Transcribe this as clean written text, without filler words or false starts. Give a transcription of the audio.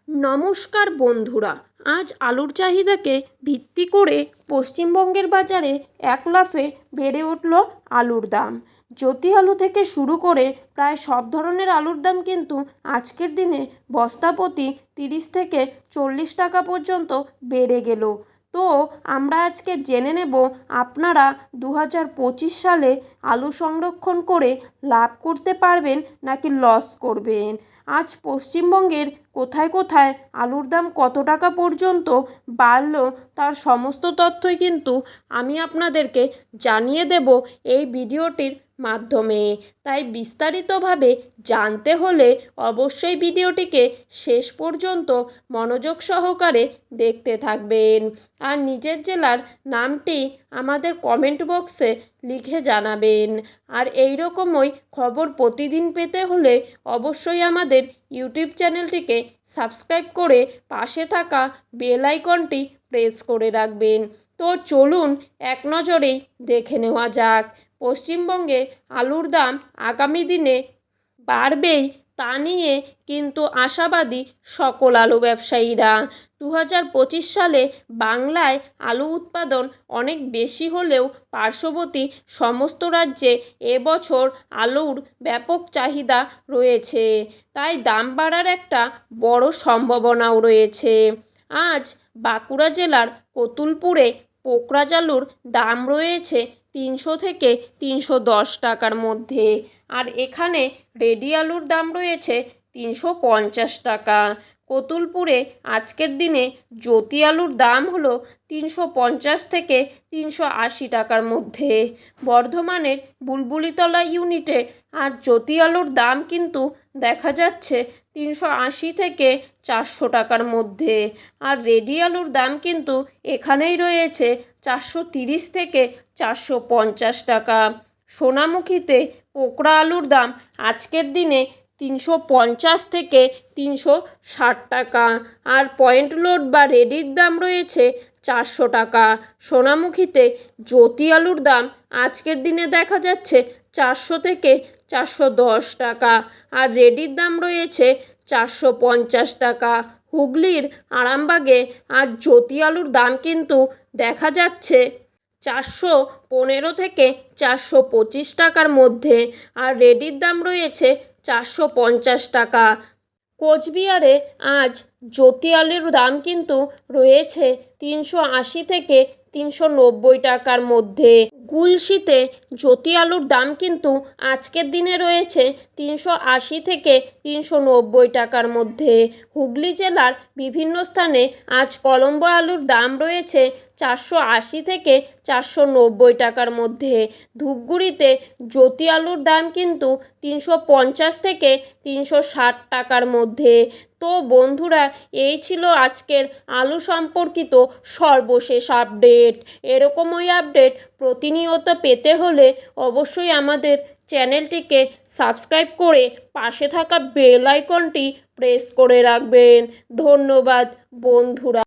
নমস্কার বন্ধুরা, আজ আলুর চাহিদাকে ভিত্তি করে পশ্চিমবঙ্গের বাজারে এক লাফে বেড়ে উঠল আলুর দাম। জ্যোতি আলু থেকে শুরু করে প্রায় সব ধরনের আলুর দাম কিন্তু আজকের দিনে বস্তাপ্রতি 30 থেকে 40 টাকা পর্যন্ত বেড়ে গেল। তো আমরা আজকে জেনে নেব আপনারা 2025 সালে আলু সংরক্ষণ করে লাভ করতে পারবেন নাকি লস করবেন। আজ পশ্চিমবঙ্গের কোথায় কোথায় আলুর দাম কত টাকা পর্যন্ত বাড়লো তার সমস্ত তথ্যই কিন্তু আমি আপনাদেরকে জানিয়ে দেব এই ভিডিওটির মাধ্যমে। তাই বিস্তারিতভাবে জানতে হলে অবশ্যই ভিডিওটিকে শেষ পর্যন্ত মনোযোগ সহকারে দেখতে থাকবেন। আর নিজের জেলার নামটি আমাদের কমেন্ট বক্সে লিখে জানাবেন। আর এই রকমই খবর প্রতিদিন পেতে হলে অবশ্যই আমাদের ইউটিউব চ্যানেলটিকে সাবস্ক্রাইব করে পাশে থাকা বেল আইকনটি প্রেস করে রাখবেন। তো চলুন এক নজরেই দেখে নেওয়া যাক পশ্চিমবঙ্গে আলুর দাম আগামী দিনে বাড়বেই তা নিয়ে কিন্তু আশাবাদী সকল আলু ব্যবসায়ীরা। 2025 সালে বাংলায় আলু উৎপাদন অনেক বেশি হলেও পার্শ্ববর্তী সমস্ত রাজ্যে এবছর আলুর ব্যাপক চাহিদা রয়েছে, তাই দাম বাড়ার একটা বড় সম্ভাবনাও রয়েছে। আজ বাঁকুড়া জেলার কতুলপুরে পোকরাজ আলুর দাম রয়েছে 300 থেকে 310 টাকার মধ্যে, আর এখানে রেডি আলুর দাম রয়েছে 350 টাকা। কতুলপুরে আজকের দিনে জ্যোতি আলুর দাম হলো 350 থেকে 380 টাকার মধ্যে। বর্ধমানের বুলবুলিতলা ইউনিটে আর জ্যোতি আলুর দাম কিন্তু দেখা যাচ্ছে 380 থেকে 400 টাকার মধ্যে, আর রেডি আলুর দাম কিন্তু এখানেই রয়েছে 430 থেকে 450 টাকা। সোনামুখীতে পোকরা আলুর দাম আজকের দিনে 350 থেকে 360 টাকা, আর পয়েন্ট লোড বা রেডির দাম রয়েছে 400 টাকা। সোনামুখীতে জ্যোতি আলুর দাম আজকের দিনে দেখা যাচ্ছে 400 থেকে 410 টাকা, আর রেডির দাম রয়েছে 450 টাকা। হুগলির আরামবাগে আজ জ্যোতি আলুর দাম কিন্তু দেখা যাচ্ছে 415 থেকে 425 টাকার মধ্যে, আর রেডির দাম রয়েছে 450 টাকা। কোচবিহারে আজ জ্যোতি আলুর দাম কিন্তু রয়েছে 380 থেকে 390 টাকার মধ্যে। গুলশিতে জ্যোতি আলুর দাম কিন্তু আজকের দিনে রয়েছে 380 থেকে 390 টাকার মধ্যে। হুগলি জেলার বিভিন্ন স্থানে আজ কলম্বো আলুর দাম রয়েছে 480 থেকে 490 টাকার মধ্যে। ধূপগুড়িতে জ্যোতি আলুর দাম কিন্তু 350 থেকে 360 টাকার মধ্যে। তো বন্ধুরা, এই ছিল আজকের আলু সম্পর্কিত সর্বশেষ আপডেট। এরকমই আপডেট প্রতিনিয়ত পেতে হলে অবশ্যই আমাদের চ্যানেলটিকে সাবস্ক্রাইব করে পাশে থাকা বেল আইকনটি প্রেস করে রাখবেন। ধন্যবাদ বন্ধুরা।